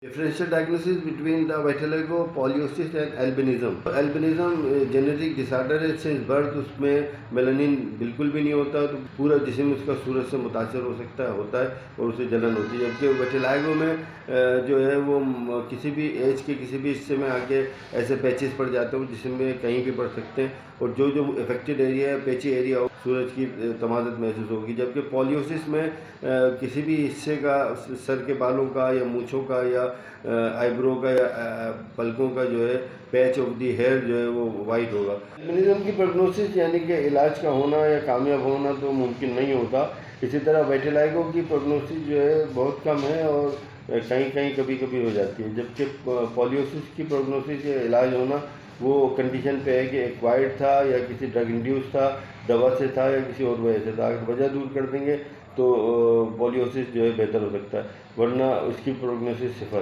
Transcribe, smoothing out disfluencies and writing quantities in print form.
Differential diagnosis between the vitiligo, polyposis and albinism. Albinism genetic disorder है since birth, उसमें melanin बिल्कुल भी नहीं होता, तो पूरा जिस्म उसका सूरज से मुतासर हो सकता है, होता है और उसे जलन होती है। जबकि विटिलिगो में जो है वो किसी भी एज के किसी भी हिस्से में आके ऐसे पैचेस पड़ जाते हैं, जिसम में कहीं भी पड़ सकते हैं और जो जो इफेक्टेड एरिया है, पैची एरिया, सूरज की तमाज़त महसूस होगी। जबकि पॉलियोसिस में किसी भी हिस्से का, सर के बालों का या मूँछों का या आईब्रो का या पलकों का जो है पैच ऑफ दी हेयर जो है वो वाइट होगा। एल्बिनिज्म की प्रोग्नोसिस यानी कि इलाज का होना या कामयाब होना तो मुमकिन नहीं होता। इसी तरह विटिलिगो की प्रोग्नोसिस जो है बहुत कम है और कहीं कहीं कभी कभी हो जाती है। जबकि पॉलियोसिस की प्रोग्नोसिस या इलाज होना वो कंडीशन पे है कि एक्वायर्ड था या किसी ड्रग इंड्यूस था, दवा से था या किसी और वजह से था। अगर वजह दूर कर देंगे तो पॉलियोसिस जो है बेहतर हो सकता है, वरना उसकी प्रोग्नोसिस सिफर।